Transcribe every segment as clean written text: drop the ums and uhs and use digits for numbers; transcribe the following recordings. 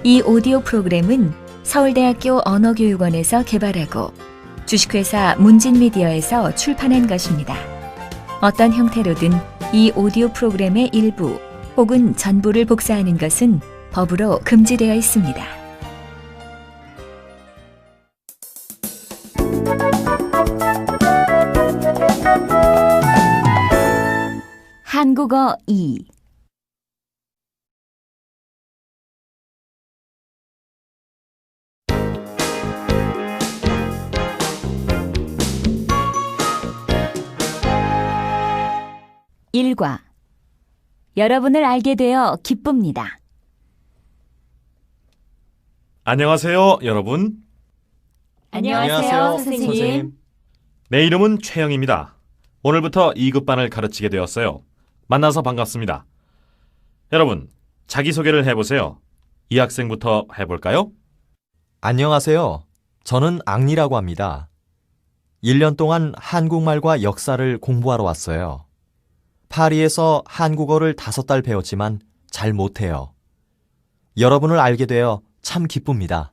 이 오디오 프로그램은 서울대학교 언어교육원에서 개발하고 주식회사 문진미디어에서 출판한 것입니다. 어떤 형태로든 이 오디오 프로그램의 일부 혹은 전부를 복사하는 것은 법으로 금지되어 있습니다. 한국어 2 1과 여러분을 알게 되어 기쁩니다. 안녕하세요, 여러분. 안녕하세요, 선생님. 내 이름은 최영입니다. 오늘부터 2급반을 가르치게 되었어요. 만나서 반갑습니다. 여러분, 자기소개를 해보세요. 이 학생부터 해볼까요? 안녕하세요. 저는 앙리라고 합니다. 1년 동안 한국말과 역사를 공부하러 왔어요. 파리에서 한국어를 5달 배웠지만 잘 못해요. 여러분을 알게 되어 참 기쁩니다.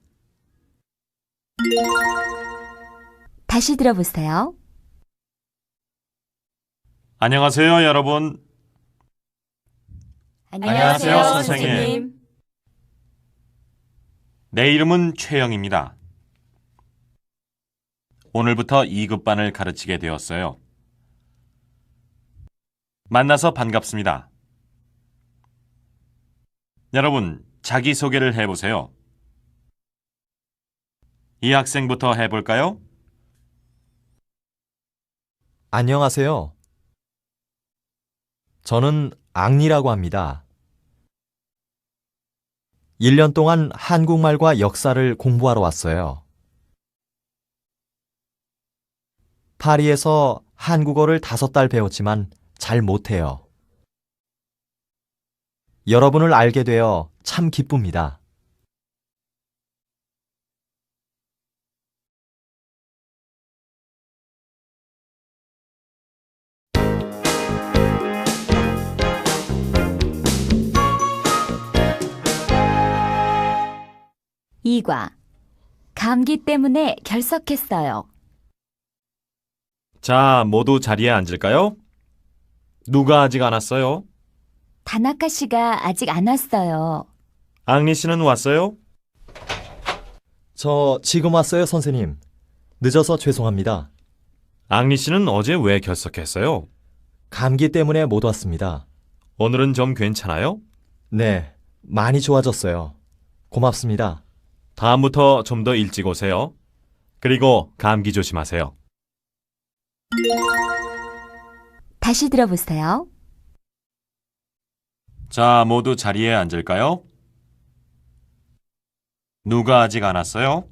다시 들어보세요. 안녕하세요, 여러분. 안녕하세요, 선생님. 내 이름은 최영입니다. 오늘부터 2급반을 가르치게 되었어요. 만나서 반갑습니다. 여러분, 자기소개를 해보세요. 이 학생부터 해볼까요? 안녕하세요. 저는 앙리라고 합니다. 1년 동안 한국말과 역사를 공부하러 왔어요. 파리에서 한국어를 5달 배웠지만 잘 못해요. 여러분을 알게 되어 참 기쁩니다. 이과 감기 때문에 결석했어요. 자, 모두 자리에 앉을까요? 누가 아직 안 왔어요? 다나카 씨가 아직 안 왔어요. 앙리 씨는 왔어요? 저 지금 왔어요, 선생님. 늦어서 죄송합니다. 앙리 씨는 어제 왜 결석했어요? 감기 때문에 못 왔습니다. 오늘은 좀 괜찮아요? 네, 많이 좋아졌어요. 고맙습니다. 다음부터 좀 더 일찍 오세요. 그리고 감기 조심하세요. 다시 들어보세요. 자, 모두 자리에 앉을까요? 누가 아직 안 왔어요?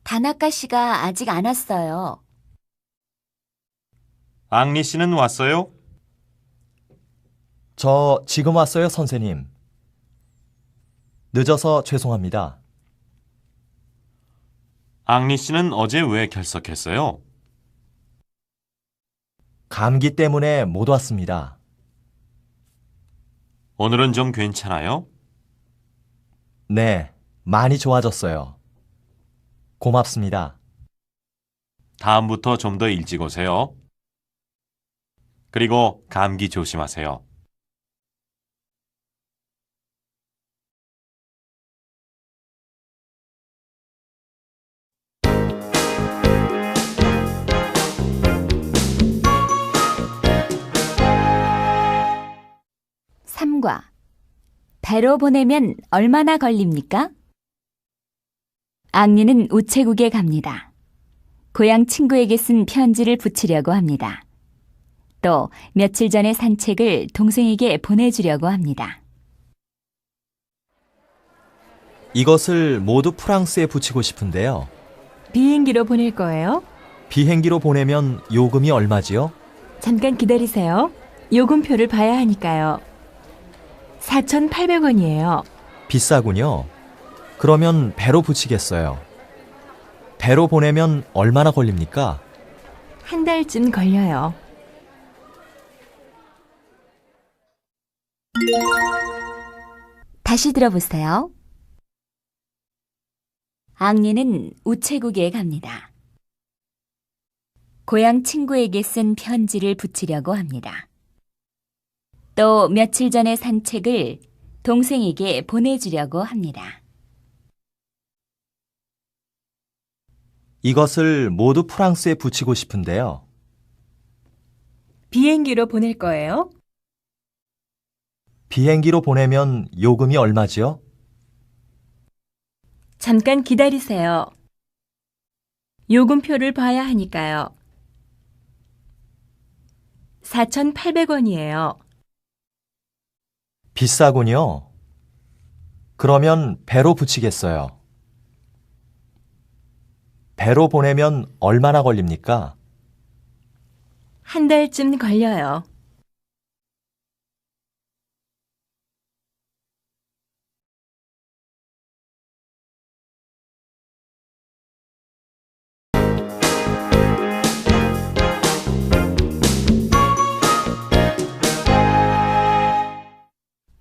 다나카 씨가 아직 안 왔어요. 앙리 씨는 왔어요? 저 지금 왔어요, 선생님. 늦어서 죄송합니다. 앙리 씨는 어제 왜 결석했어요? 감기 때문에 못 왔습니다. 오늘은 좀 괜찮아요? 네, 많이 좋아졌어요. 고맙습니다. 다음부터 좀 더 일찍 오세요. 그리고 감기 조심하세요. 삼과 배로 보내면 얼마나 걸립니까? 앙리는 우체국에 갑니다. 고향 친구에게 쓴 편지를 붙이려고 합니다. 또 며칠 전에 산 책을 동생에게 보내주려고 합니다. 이것을 모두 프랑스에 붙이고 싶은데요. 비행기로 보낼 거예요? 비행기로 보내면 요금이 얼마지요? 잠깐 기다리세요. 요금표를 봐야 하니까요. 4,800원이에요. 비싸군요. 그러면 배로 붙이겠어요. 배로 보내면 얼마나 걸립니까? 한 달쯤 걸려요. 다시 들어보세요. 앙리는 우체국에 갑니다. 고향 친구에게 쓴 편지를 붙이려고 합니다. 또 며칠 전에 산 책을 동생에게 보내주려고 합니다. 이것을 모두 프랑스에 붙이고 싶은데요. 비행기로 보낼 거예요? 비행기로 보내면 요금이 얼마지요? 잠깐 기다리세요. 요금표를 봐야 하니까요. 4,800원이에요. 비싸군요. 그러면 배로 붙이겠어요. 배로 보내면 얼마나 걸립니까? 한 달쯤 걸려요.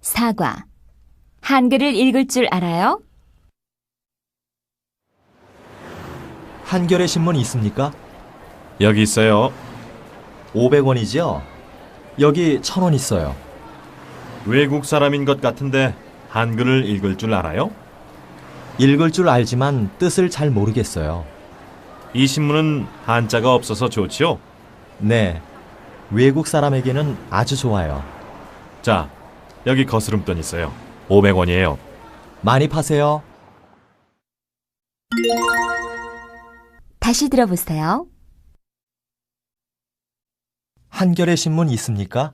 사과. 한글을 읽을 줄 알아요? 한겨레 신문 있습니까? 여기 있어요. 500원이지요? 여기 1,000원 있어요. 외국 사람인 것 같은데 한글을 읽을 줄 알아요? 읽을 줄 알지만 뜻을 잘 모르겠어요. 이 신문은 한자가 없어서 좋지요? 네, 외국 사람에게는 아주 좋아요. 자, 여기 거스름돈 있어요. 500원이에요. 많이 파세요. 다시 들어보세요. 한겨레 신문 있습니까?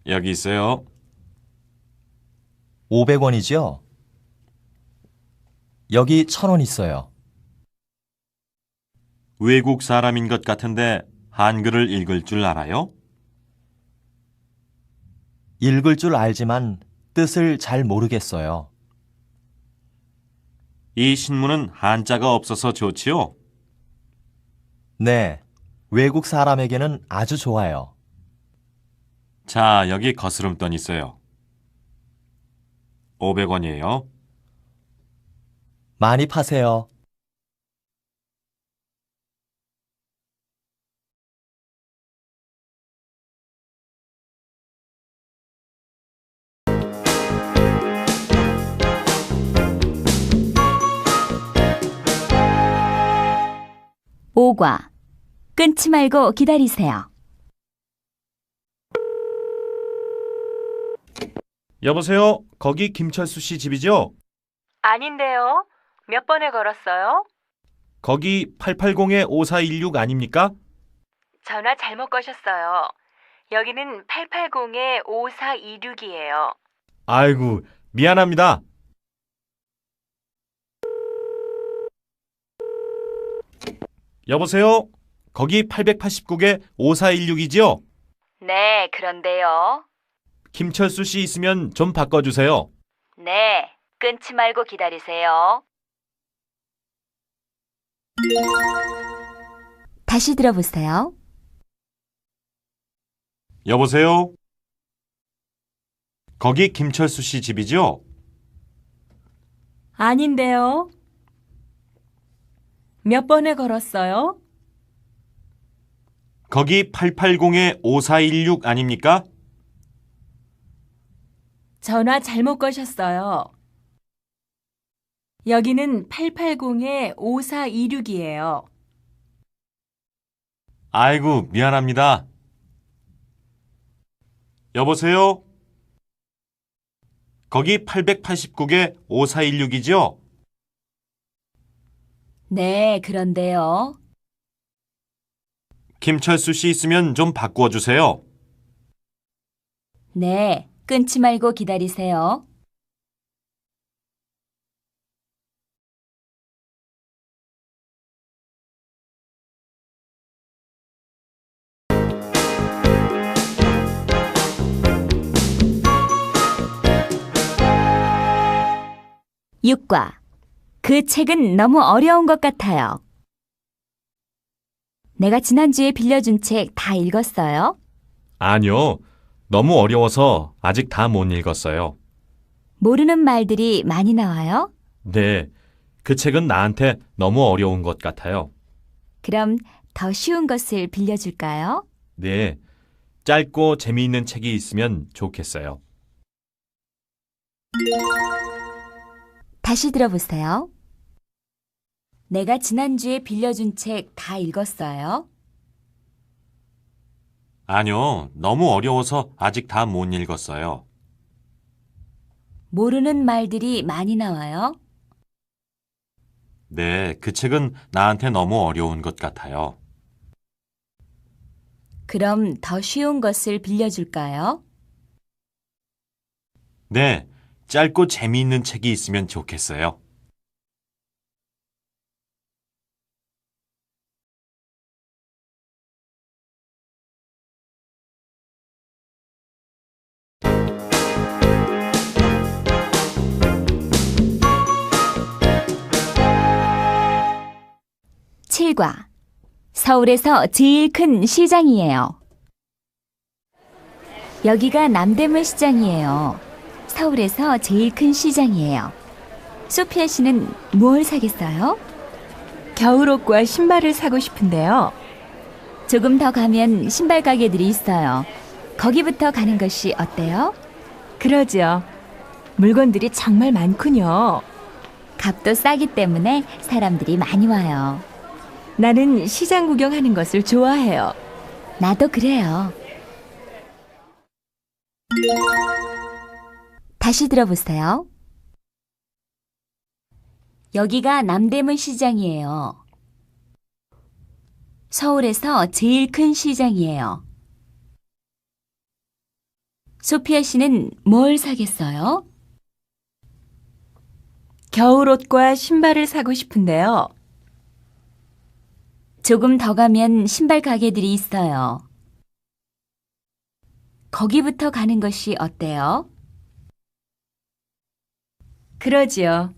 여기 있어요. 500원이지요? 여기 1,000원 있어요. 외국 사람인 것 같은데 한글을 읽을 줄 알아요? 읽을 줄 알지만 뜻을 잘 모르겠어요. 이 신문은 한자가 없어서 좋지요? 네, 외국 사람에게는 아주 좋아요. 자, 여기 거스름돈 있어요. 500원이에요. 많이 파세요. 오과. 끊지 말고 기다리세요. 여보세요? 거기 김철수 씨 집이죠? 아닌데요. 몇 번에 걸었어요? 거기 880-5416 아닙니까? 전화 잘못 거셨어요. 여기는 880-5426이에요. 아이고, 미안합니다. 여보세요? 거기 889-5416이지요? 네, 그런데요. 김철수 씨 있으면 좀 바꿔주세요. 네, 끊지 말고 기다리세요. 다시 들어보세요. 여보세요? 거기 김철수 씨 집이죠? 아닌데요. 몇 번에 걸었어요? 거기 880-5416 아닙니까? 전화 잘못 거셨어요. 여기는 880-5426이에요. 아이고, 미안합니다. 여보세요? 거기 889-5416이죠? 네, 그런데요. 김철수 씨 있으면 좀 바꿔주세요. 네, 끊지 말고 기다리세요. 육과. 그 책은 너무 어려운 것 같아요. 내가 지난주에 빌려준 책 다 읽었어요? 아니요. 너무 어려워서 아직 다 못 읽었어요. 모르는 말들이 많이 나와요? 네, 그 책은 나한테 너무 어려운 것 같아요. 그럼 더 쉬운 것을 빌려줄까요? 네, 짧고 재미있는 책이 있으면 좋겠어요. 다시 들어보세요. 내가 지난주에 빌려준 책 다 읽었어요? 아니요, 너무 어려워서 아직 다 못 읽었어요. 모르는 말들이 많이 나와요? 네, 그 책은 나한테 너무 어려운 것 같아요. 그럼 더 쉬운 것을 빌려줄까요? 네, 짧고 재미있는 책이 있으면 좋겠어요. 칠과 서울에서 제일 큰 시장이에요. 여기가 남대문 시장이에요. 서울에서 제일 큰 시장이에요. 소피아 씨는 뭘 사겠어요? 겨울옷과 신발을 사고 싶은데요. 조금 더 가면 신발 가게들이 있어요. 거기부터 가는 것이 어때요? 그러죠. 물건들이 정말 많군요. 값도 싸기 때문에 사람들이 많이 와요. 나는 시장 구경하는 것을 좋아해요. 나도 그래요. 다시 들어보세요. 여기가 남대문 시장이에요. 서울에서 제일 큰 시장이에요. 소피아 씨는 뭘 사겠어요? 겨울옷과 신발을 사고 싶은데요. 조금 더 가면 신발 가게들이 있어요. 거기부터 가는 것이 어때요? 그러지요.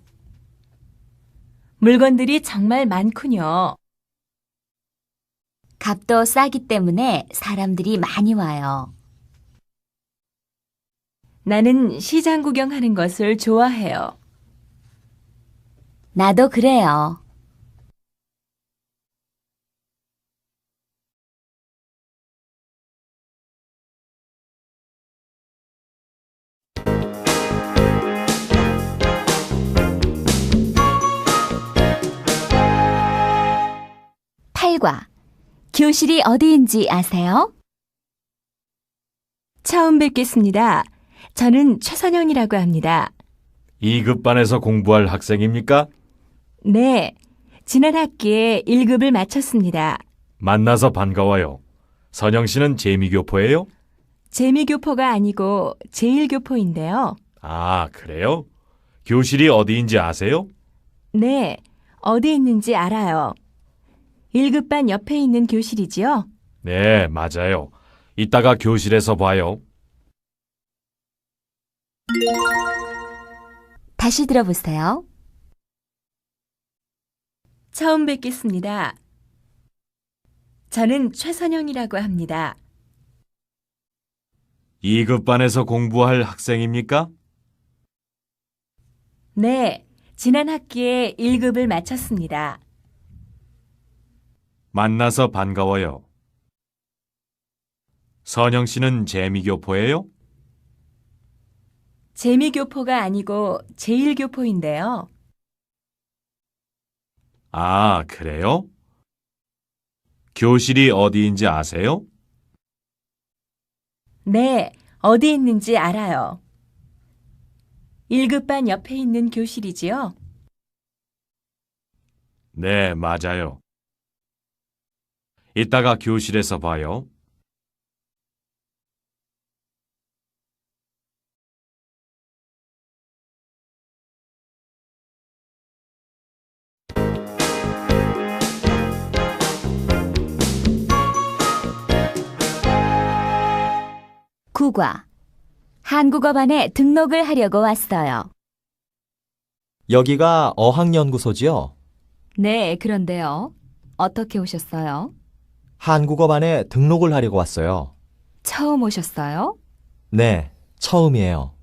물건들이 정말 많군요. 값도 싸기 때문에 사람들이 많이 와요. 나는 시장 구경하는 것을 좋아해요. 나도 그래요. 팔과 교실이 어디인지 아세요? 처음 뵙겠습니다. 저는 최선영이라고 합니다. 2급 반에서 공부할 학생입니까? 네, 지난 학기에 1급을 마쳤습니다. 만나서 반가워요. 선영 씨는 재미교포예요? 재미교포가 아니고 제1교포인데요. 아, 그래요? 교실이 어디인지 아세요? 네, 어디 있는지 알아요. 1급반 옆에 있는 교실이지요? 네, 맞아요. 이따가 교실에서 봐요. 다시 들어보세요. 처음 뵙겠습니다. 저는 최선영이라고 합니다. 2급 반에서 공부할 학생입니까? 네, 지난 학기에 1급을 마쳤습니다. 만나서 반가워요. 선영 씨는 재미교포예요? 재미교포가 아니고 제1교포인데요. 아, 그래요? 교실이 어디인지 아세요? 네, 어디 있는지 알아요. 1급반 옆에 있는 교실이지요? 네, 맞아요. 이따가 교실에서 봐요. 구과 한국어반에 등록을 하려고 왔어요. 여기가 어학연구소지요? 네, 그런데요. 어떻게 오셨어요? 한국어반에 등록을 하려고 왔어요. 처음 오셨어요? 네, 처음이에요.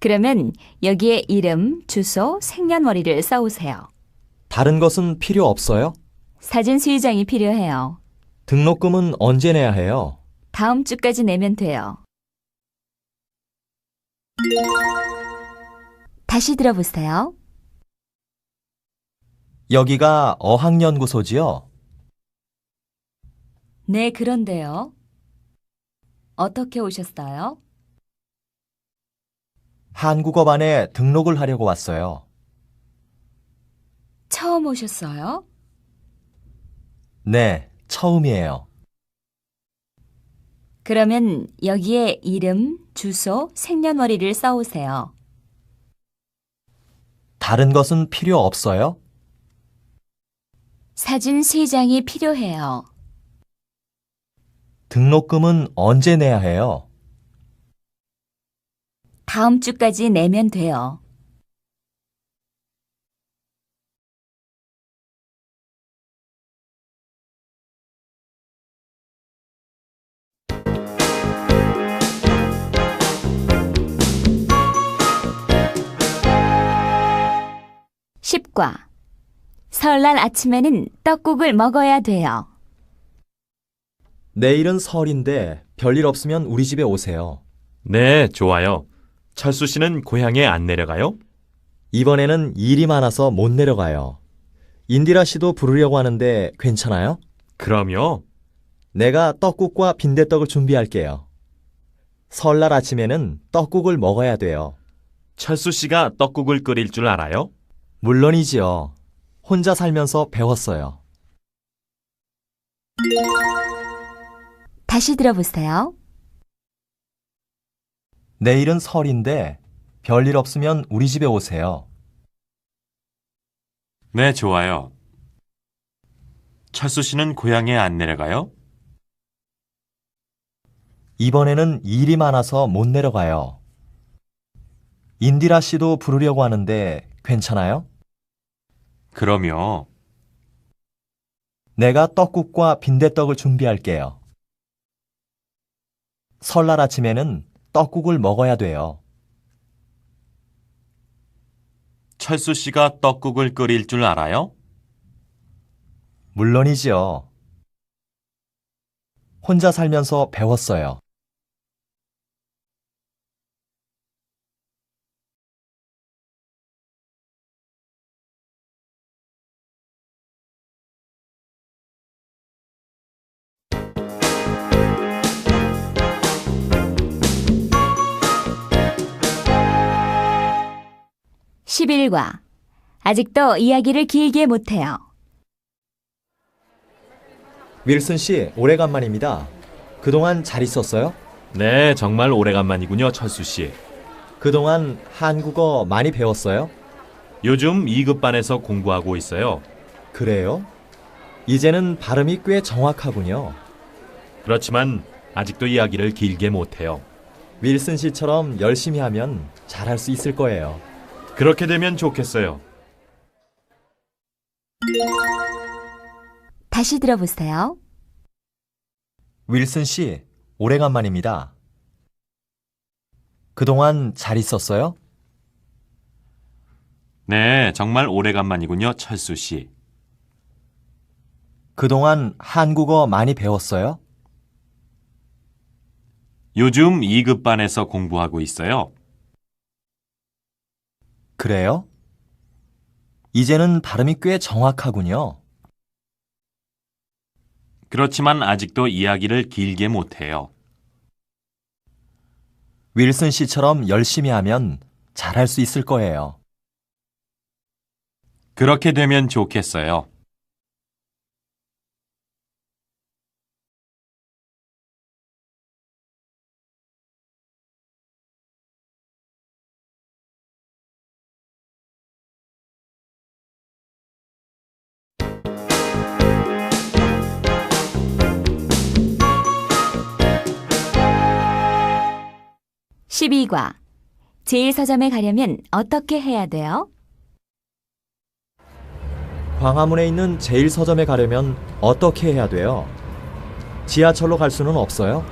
그러면 여기에 이름, 주소, 생년월일을 써오세요. 다른 것은 필요 없어요? 사진 수의장이 필요해요. 등록금은 언제 내야 해요? 다음 주까지 내면 돼요. 다시 들어보세요. 여기가 어학연구소지요? 네, 그런데요. 어떻게 오셨어요? 한국어반에 등록을 하려고 왔어요. 처음 오셨어요? 네, 처음이에요. 그러면 여기에 이름, 주소, 생년월일을 써오세요. 다른 것은 필요 없어요? 사진 3장이 필요해요. 등록금은 언제 내야 해요? 다음 주까지 내면 돼요. (10과) 설날 아침에는 떡국을 먹어야 돼요. 내일은 설인데 별일 없으면 우리 집에 오세요. 네, 좋아요. 철수 씨는 고향에 안 내려가요? 이번에는 일이 많아서 못 내려가요. 인디라 씨도 부르려고 하는데 괜찮아요? 그럼요. 내가 떡국과 빈대떡을 준비할게요. 설날 아침에는 떡국을 먹어야 돼요. 철수 씨가 떡국을 끓일 줄 알아요? 물론이지요. 혼자 살면서 배웠어요. 다시 들어보세요. 내일은 설인데 별일 없으면 우리 집에 오세요. 네, 좋아요. 철수 씨는 고향에 안 내려가요? 이번에는 일이 많아서 못 내려가요. 인디라 씨도 부르려고 하는데 괜찮아요? 그럼요. 내가 떡국과 빈대떡을 준비할게요. 설날 아침에는 떡국을 먹어야 돼요. 철수 씨가 떡국을 끓일 줄 알아요? 물론이지요. 혼자 살면서 배웠어요. (11과) 아직도 이야기를 길게 못해요. 윌슨 씨, 오래간만입니다. 그동안 잘 있었어요? 네, 정말 오래간만이군요, 철수 씨. 그동안 한국어 많이 배웠어요? 요즘 2급반에서 공부하고 있어요. 그래요? 이제는 발음이 꽤 정확하군요. 그렇지만 아직도 이야기를 길게 못해요. 윌슨 씨처럼 열심히 하면 잘할 수 있을 거예요. 그렇게 되면 좋겠어요. 다시 들어보세요. 윌슨 씨, 오래간만입니다. 그동안 잘 있었어요? 네, 정말 오래간만이군요, 철수 씨. 그동안 한국어 많이 배웠어요? 요즘 2급반에서 공부하고 있어요. 그래요? 이제는 발음이 꽤 정확하군요. 그렇지만 아직도 이야기를 길게 못해요. 윌슨 씨처럼 열심히 하면 잘할 수 있을 거예요. 그렇게 되면 좋겠어요. (12과) 제1서점에 가려면 어떻게 해야 돼요? 광화문에 있는 제1서점에 가려면 어떻게 해야 돼요? 지하철로 갈 수는 없어요?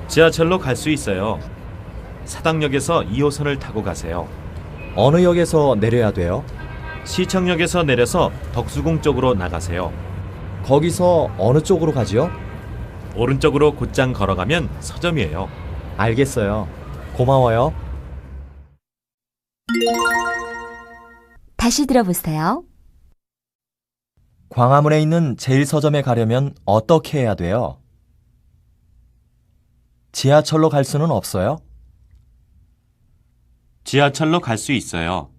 지하철로 갈 수 있어요. 사당역에서 2호선을 타고 가세요. 어느 역에서 내려야 돼요? 시청역에서 내려서 덕수궁 쪽으로 나가세요. 거기서 어느 쪽으로 가지요? 오른쪽으로 곧장 걸어가면 서점이에요. 알겠어요. 고마워요. 다시 들어보세요. 광화문에 있는 제1서점에 가려면 어떻게 해야 돼요? 지하철로 갈 수는 없어요? 지하철로 갈 수 있어요.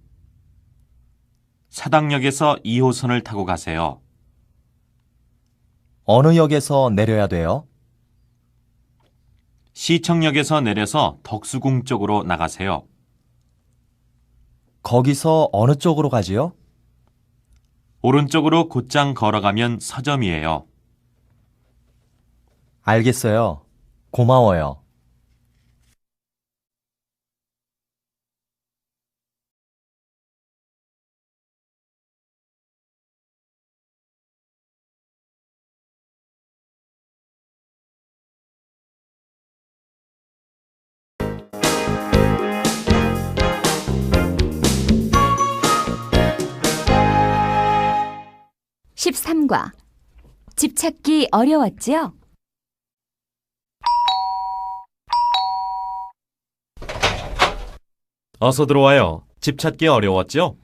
사당역에서 2호선을 타고 가세요. 어느 역에서 내려야 돼요? 시청역에서 내려서 덕수궁 쪽으로 나가세요. 거기서 어느 쪽으로 가지요? 오른쪽으로 곧장 걸어가면 서점이에요. 알겠어요. 고마워요. (13과) 집 찾기 어려웠지요? 어서 들어와요. 집 찾기 어려웠죠?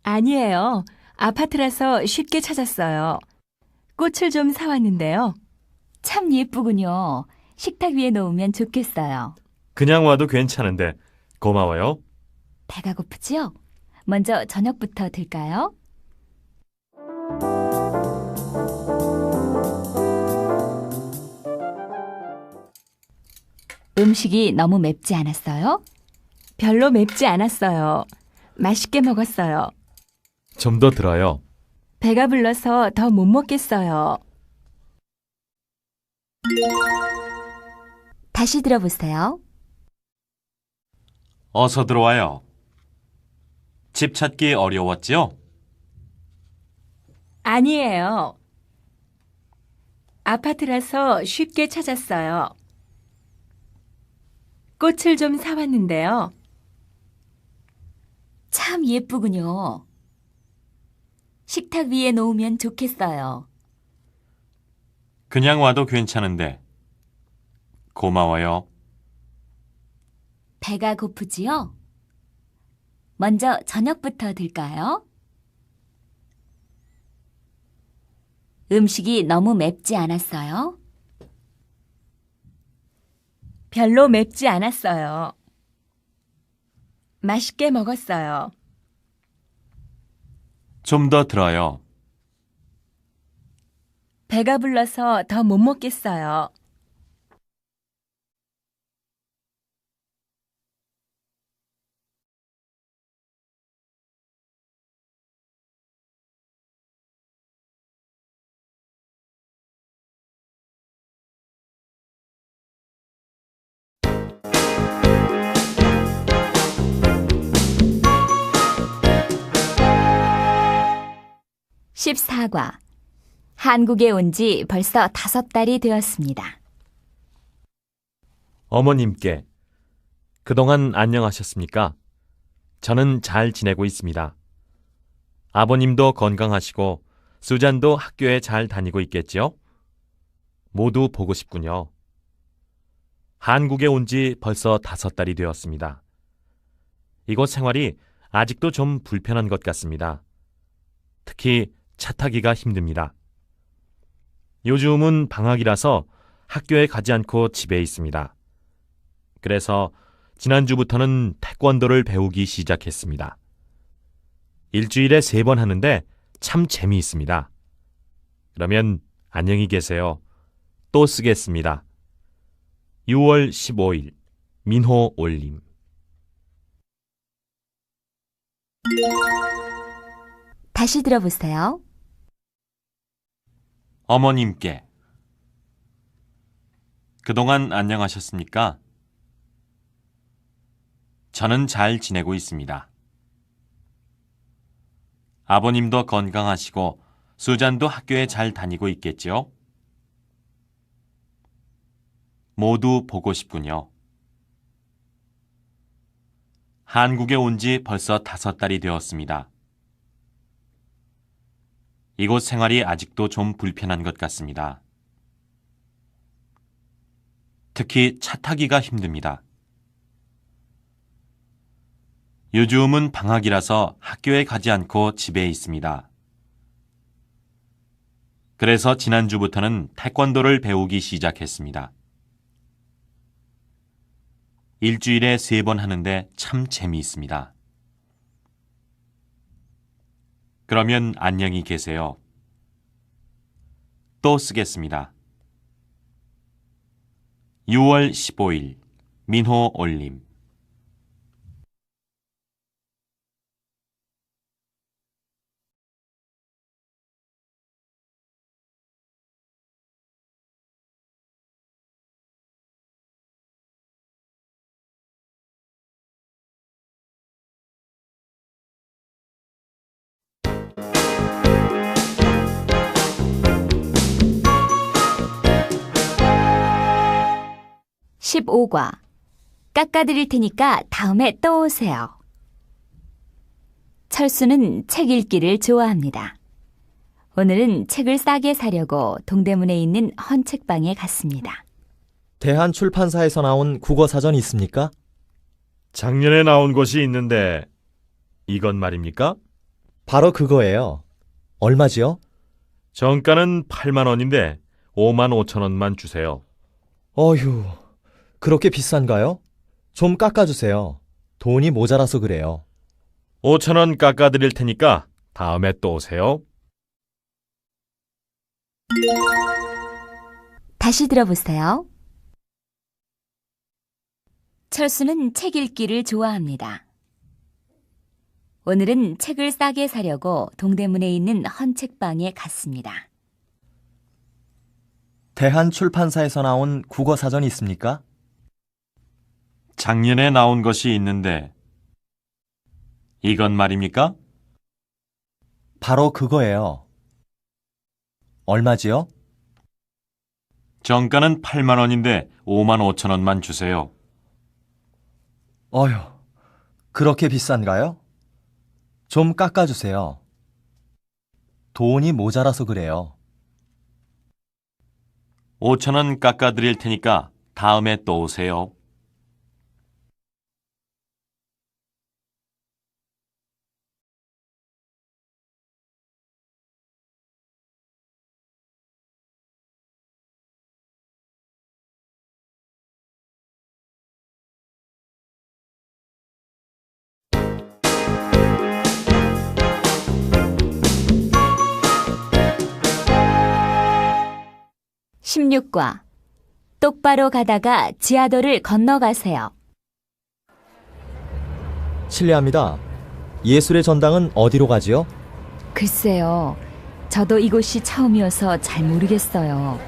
아니에요. 아파트라서 쉽게 찾았어요. 꽃을 좀 사왔는데요. 참 예쁘군요. 식탁 위에 놓으면 좋겠어요. 그냥 와도 괜찮은데 고마워요. 배가 고프지요? 먼저 저녁부터 들까요? 음식이 너무 맵지 않았어요? 별로 맵지 않았어요. 맛있게 먹었어요. 좀 더 들어요. 배가 불러서 더 못 먹겠어요. 다시 들어보세요. 어서 들어와요. 집 찾기 어려웠지요? 아니에요. 아파트라서 쉽게 찾았어요. 꽃을 좀 사왔는데요. 참 예쁘군요. 식탁 위에 놓으면 좋겠어요. 그냥 와도 괜찮은데 고마워요. 배가 고프지요? 먼저 저녁부터 들까요? 음식이 너무 맵지 않았어요? 별로 맵지 않았어요. 맛있게 먹었어요. 좀 더 들어요. 배가 불러서 더 못 먹겠어요. (14과) 한국에 온 지 벌써 5달이 되었습니다. 어머님께 그동안 안녕하셨습니까? 저는 잘 지내고 있습니다. 아버님도 건강하시고 수잔도 학교에 잘 다니고 있겠지요? 모두 보고 싶군요. 한국에 온 지 벌써 5달이 되었습니다. 이곳 생활이 아직도 좀 불편한 것 같습니다. 특히 차 타기가 힘듭니다. 요즘은 방학이라서 학교에 가지 않고 집에 있습니다. 그래서 지난주부터는 태권도를 배우기 시작했습니다. 일주일에 3번 하는데 참 재미있습니다. 그러면 안녕히 계세요. 또 쓰겠습니다. 6월 15일 민호 올림. 다시 들어보세요. 어머님께 그동안 안녕하셨습니까? 저는 잘 지내고 있습니다. 아버님도 건강하시고 수잔도 학교에 잘 다니고 있겠지요? 모두 보고 싶군요. 한국에 온 지 벌써 5달이 되었습니다. 이곳 생활이 아직도 좀 불편한 것 같습니다. 특히 차 타기가 힘듭니다. 요즘은 방학이라서 학교에 가지 않고 집에 있습니다. 그래서 지난주부터는 태권도를 배우기 시작했습니다. 일주일에 3번 하는데 참 재미있습니다. 그러면 안녕히 계세요. 또 쓰겠습니다. 6월 15일 민호 올림. (15과) 깎아드릴 테니까 다음에 또 오세요. 철수는 책 읽기를 좋아합니다. 오늘은 책을 싸게 사려고 동대문에 있는 헌책방에 갔습니다. 대한출판사에서 나온 국어사전 있습니까? 작년에 나온 것이 있는데 이건 말입니까? 바로 그거예요. 얼마지요? 정가는 8만 원인데 5만 5천 원만 주세요. 어휴, 그렇게 비싼가요? 좀 깎아주세요. 돈이 모자라서 그래요. 5천 원 깎아드릴 테니까 다음에 또 오세요. 다시 들어보세요. 철수는 책 읽기를 좋아합니다. 오늘은 책을 싸게 사려고 동대문에 있는 헌책방에 갔습니다. 대한출판사에서 나온 국어사전 있습니까? 작년에 나온 것이 있는데 이건 말입니까? 바로 그거예요. 얼마지요? 정가는 8만 원인데 5만 5천 원만 주세요. 어휴, 그렇게 비싼가요? 좀 깎아주세요. 돈이 모자라서 그래요. 5천 원 깎아드릴 테니까 다음에 또 오세요. (16과) 똑바로 가다가 지하도를 건너가세요. 실례합니다. 예술의 전당은 어디로 가지요? 글쎄요. 저도 이곳이 처음이어서 잘 모르겠어요.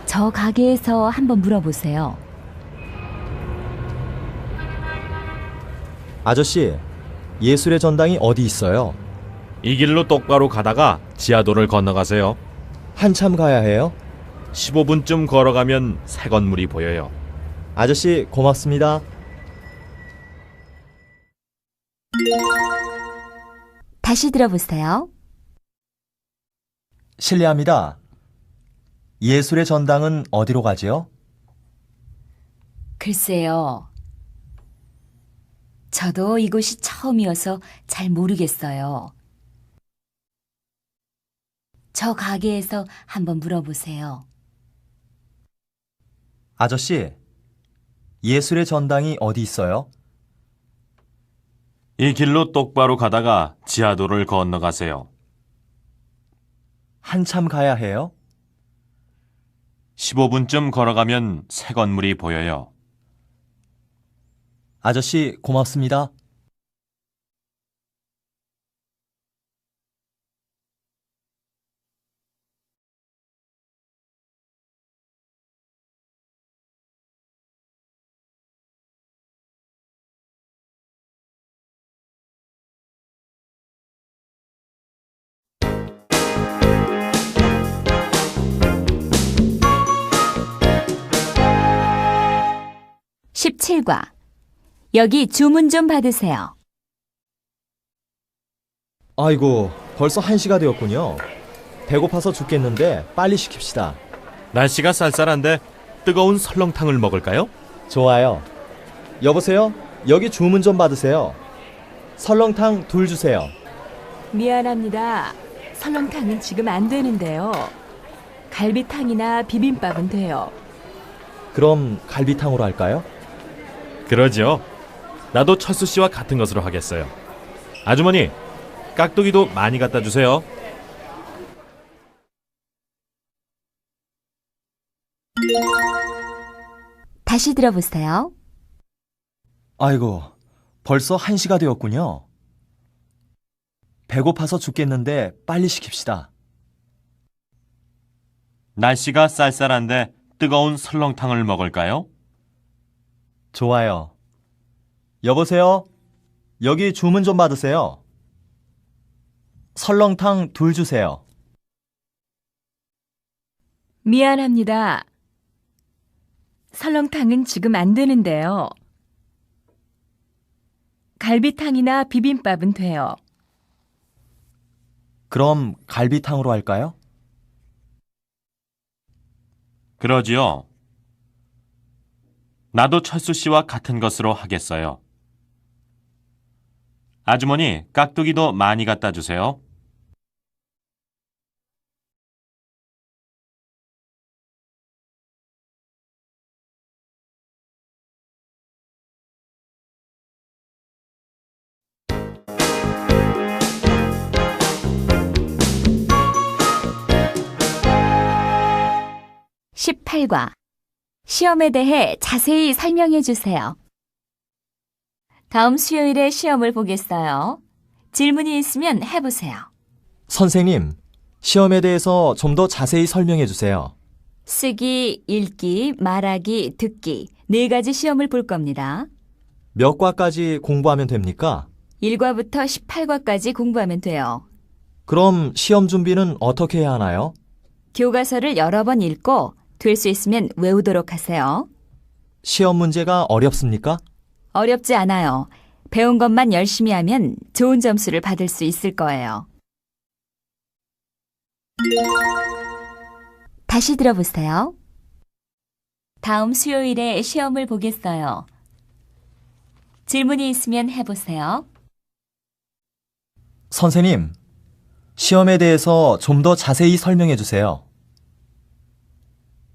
저 가게에서 한번 물어보세요. 아저씨, 예술의 전당이 어디 있어요? 이 길로 똑바로 가다가 지하도를 건너가세요. 한참 가야 해요? 15분쯤 걸어가면 새 건물이 보여요. 아저씨, 고맙습니다. 다시 들어보세요. 실례합니다. 예술의 전당은 어디로 가지요? 글쎄요. 저도 이곳이 처음이어서 잘 모르겠어요. 저 가게에서 한번 물어보세요. 아저씨, 예술의 전당이 어디 있어요? 이 길로 똑바로 가다가 지하도를 건너가세요. 한참 가야 해요? 15분쯤 걸어가면 새 건물이 보여요. 아저씨, 고맙습니다. (17과) 여기 주문 좀 받으세요. 아이고, 벌써 1시가 되었군요. 배고파서 죽겠는데 빨리 시킵시다. 날씨가 쌀쌀한데 뜨거운 설렁탕을 먹을까요? 좋아요. 여보세요? 여기 주문 좀 받으세요. 설렁탕 둘 주세요. 미안합니다. 설렁탕은 지금 안 되는데요. 갈비탕이나 비빔밥은 돼요. 그럼 갈비탕으로 할까요? 그러죠. 나도 철수 씨와 같은 것으로 하겠어요. 아주머니, 깍두기도 많이 갖다 주세요. 다시 들어보세요. 아이고, 벌써 1시가 되었군요. 배고파서 죽겠는데 빨리 시킵시다. 날씨가 쌀쌀한데 뜨거운 설렁탕을 먹을까요? 좋아요. 여보세요? 여기 주문 좀 받으세요. 설렁탕 둘 주세요. 미안합니다. 설렁탕은 지금 안 되는데요. 갈비탕이나 비빔밥은 돼요. 그럼 갈비탕으로 할까요? 그러지요. 나도 철수 씨와 같은 것으로 하겠어요. 아주머니, 깍두기도 많이 갖다 주세요. (18과) 시험에 대해 자세히 설명해 주세요. 다음 수요일에 시험을 보겠어요. 질문이 있으면 해보세요. 선생님, 시험에 대해서 좀 더 자세히 설명해 주세요. 쓰기, 읽기, 말하기, 듣기 4가지 시험을 볼 겁니다. 몇 과까지 공부하면 됩니까? 1과부터 18과까지 공부하면 돼요. 그럼 시험 준비는 어떻게 해야 하나요? 교과서를 여러 번 읽고 될 수 있으면 외우도록 하세요. 시험 문제가 어렵습니까? 어렵지 않아요. 배운 것만 열심히 하면 좋은 점수를 받을 수 있을 거예요. 다시 들어보세요. 다음 수요일에 시험을 보겠어요. 질문이 있으면 해보세요. 선생님, 시험에 대해서 좀 더 자세히 설명해 주세요.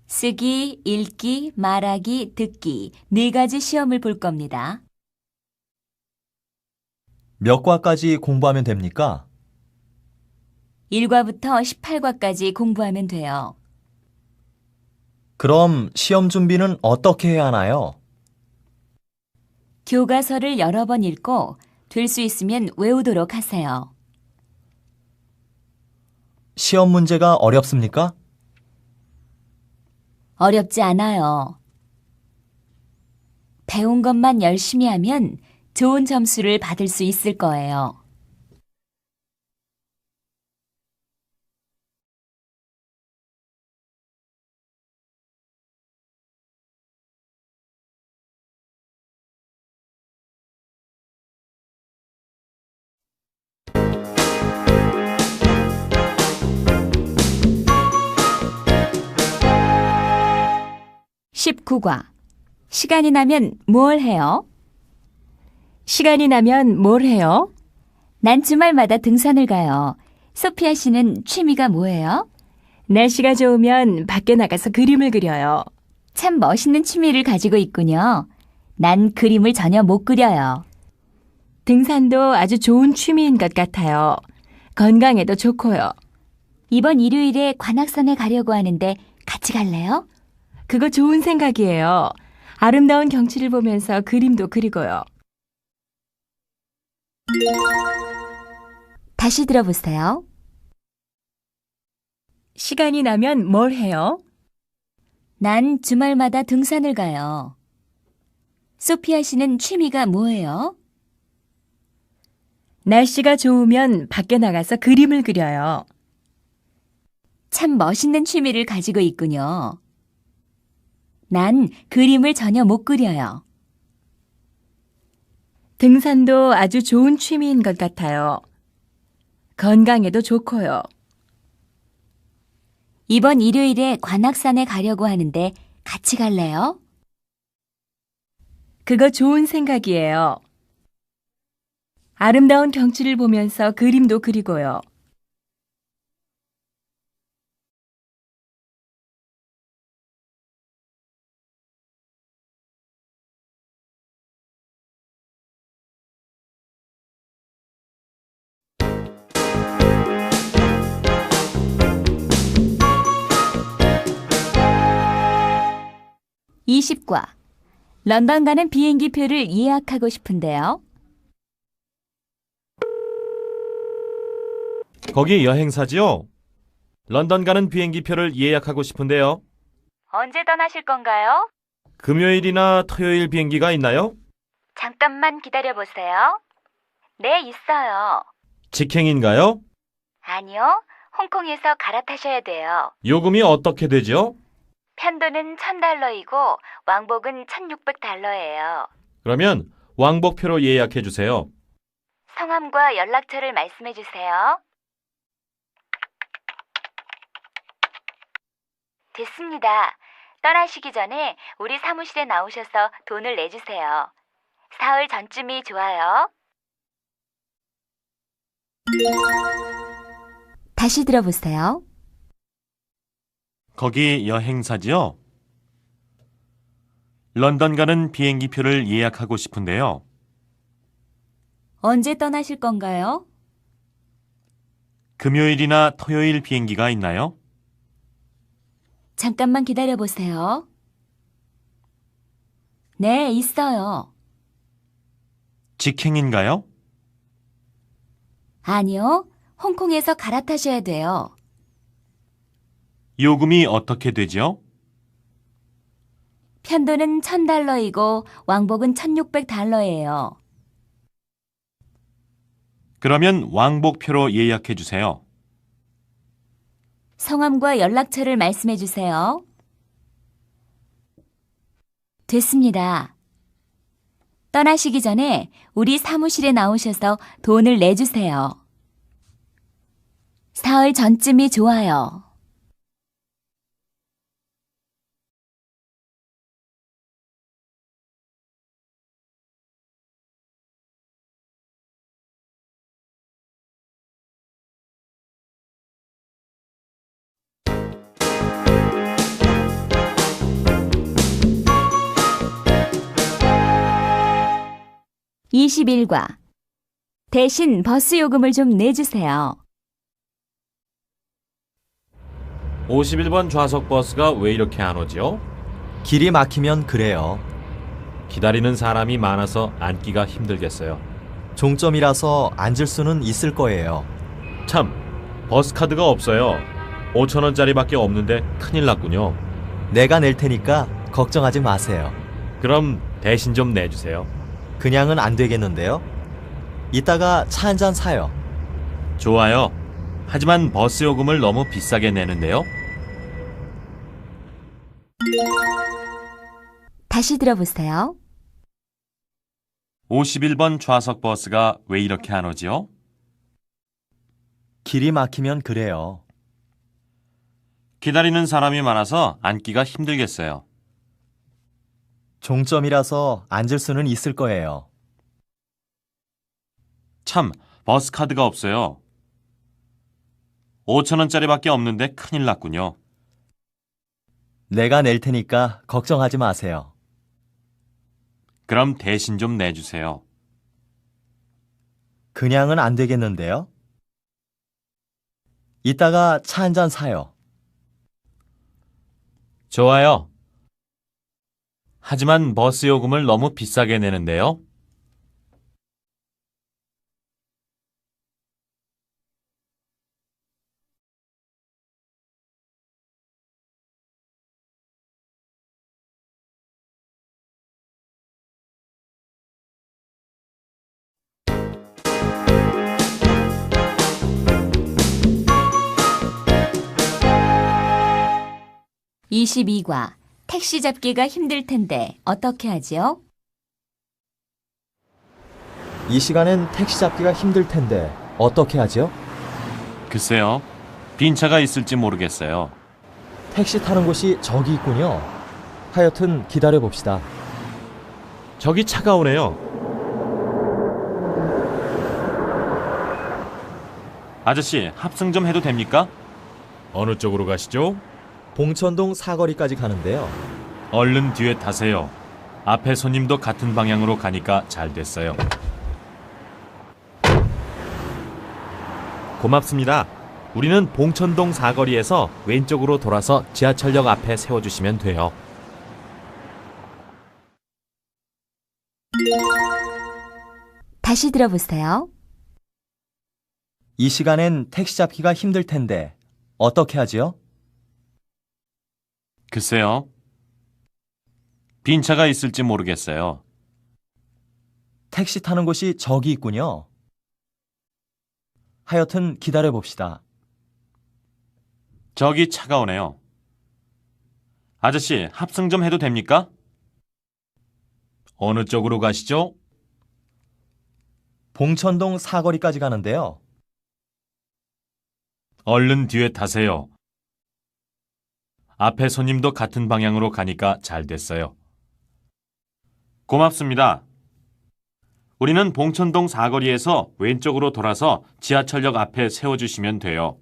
쓰기, 읽기, 말하기, 듣기 4가지 시험을 볼 겁니다. 몇 과까지 공부하면 됩니까? 1과부터 18과까지 공부하면 돼요. 그럼 시험 준비는 어떻게 해야 하나요? 교과서를 여러 번 읽고 될 수 있으면 외우도록 하세요. 시험 문제가 어렵습니까? 어렵지 않아요. 배운 것만 열심히 하면 좋은 점수를 받을 수 있을 거예요. (19과) 시간이 나면 뭘 해요? 시간이 나면 뭘 해요? 난 주말마다 등산을 가요. 소피아 씨는 취미가 뭐예요? 날씨가 좋으면 밖에 나가서 그림을 그려요. 참 멋있는 취미를 가지고 있군요. 난 그림을 전혀 못 그려요. 등산도 아주 좋은 취미인 것 같아요. 건강에도 좋고요. 이번 일요일에 관악산에 가려고 하는데 같이 갈래요? 그거 좋은 생각이에요. 아름다운 경치를 보면서 그림도 그리고요. 다시 들어보세요. 시간이 나면 뭘 해요? 난 주말마다 등산을 가요. 소피아 씨는 취미가 뭐예요? 날씨가 좋으면 밖에 나가서 그림을 그려요. 참 멋있는 취미를 가지고 있군요. 난 그림을 전혀 못 그려요. 등산도 아주 좋은 취미인 것 같아요. 건강에도 좋고요. 이번 일요일에 관악산에 가려고 하는데 같이 갈래요? 그거 좋은 생각이에요. 아름다운 경치를 보면서 그림도 그리고요. (20과) 런던 가는 비행기표를 예약하고 싶은데요. 거기 여행사지요? 런던 가는 비행기표를 예약하고 싶은데요. 언제 떠나실 건가요? 금요일이나 토요일 비행기가 있나요? 잠깐만 기다려보세요. 네, 있어요. 직행인가요? 아니요, 홍콩에서 갈아타셔야 돼요. 요금이 어떻게 되죠? 편도는 $1,000이고 왕복은 $1,600예요. 그러면 왕복표로 예약해 주세요. 성함과 연락처를 말씀해 주세요. 됐습니다. 떠나시기 전에 우리 사무실에 나오셔서 돈을 내주세요. 사흘 전쯤이 좋아요. 다시 들어보세요. 거기 여행사지요? 런던 가는 비행기표를 예약하고 싶은데요. 언제 떠나실 건가요? 금요일이나 토요일 비행기가 있나요? 잠깐만 기다려보세요. 네, 있어요. 직행인가요? 아니요, 홍콩에서 갈아타셔야 돼요. 요금이 어떻게 되죠? 편도는 $1,000이고 왕복은 $1,600예요. 그러면 왕복표로 예약해 주세요. 성함과 연락처를 말씀해 주세요. 됐습니다. 떠나시기 전에 우리 사무실에 나오셔서 돈을 내주세요. 사흘 전쯤이 좋아요. (21과) 대신 버스 요금을 좀 내주세요. 51번 좌석 버스가 왜 이렇게 안 오죠? 길이 막히면 그래요. 기다리는 사람이 많아서 앉기가 힘들겠어요. 종점이라서 앉을 수는 있을 거예요. 참, 버스 카드가 없어요. 5,000원짜리밖에 없는데 큰일 났군요. 내가 낼 테니까 걱정하지 마세요. 그럼 대신 좀 내주세요. 그냥은 안 되겠는데요? 이따가 차 한 잔 사요. 좋아요. 하지만 버스 요금을 너무 비싸게 내는데요. 다시 들어보세요. 51번 좌석 버스가 왜 이렇게 안 오지요? 길이 막히면 그래요. 기다리는 사람이 많아서 앉기가 힘들겠어요. 종점이라서 앉을 수는 있을 거예요. 참, 버스 카드가 없어요. 5,000원짜리밖에 없는데 큰일 났군요. 내가 낼 테니까 걱정하지 마세요. 그럼 대신 좀 내주세요. 그냥은 안 되겠는데요? 이따가 차 한 잔 사요. 좋아요. 하지만 버스 요금을 너무 비싸게 내는데요. (22과) 택시 잡기가 힘들 텐데 어떻게 하지요? 이 시간엔 택시 잡기가 힘들 텐데 어떻게 하죠? 글쎄요. 빈 차가 있을지 모르겠어요. 택시 타는 곳이 저기 있군요. 하여튼 기다려 봅시다. 저기 차가 오네요. 아저씨, 합승 좀 해도 됩니까? 어느 쪽으로 가시죠? 봉천동 사거리까지 가는데요. 얼른 뒤에 타세요. 앞에 손님도 같은 방향으로 가니까 잘 됐어요. 고맙습니다. 우리는 봉천동 사거리에서 왼쪽으로 돌아서 지하철역 앞에 세워주시면 돼요. 다시 들어보세요. 이 시간엔 택시 잡기가 힘들 텐데 어떻게 하지요? 글쎄요. 빈 차가 있을지 모르겠어요. 택시 타는 곳이 저기 있군요. 하여튼 기다려 봅시다. 저기 차가 오네요. 아저씨, 합승 좀 해도 됩니까? 어느 쪽으로 가시죠? 봉천동 사거리까지 가는데요. 얼른 뒤에 타세요. 앞에 손님도 같은 방향으로 가니까 잘 됐어요. 고맙습니다. 우리는 봉천동 사거리에서 왼쪽으로 돌아서 지하철역 앞에 세워주시면 돼요.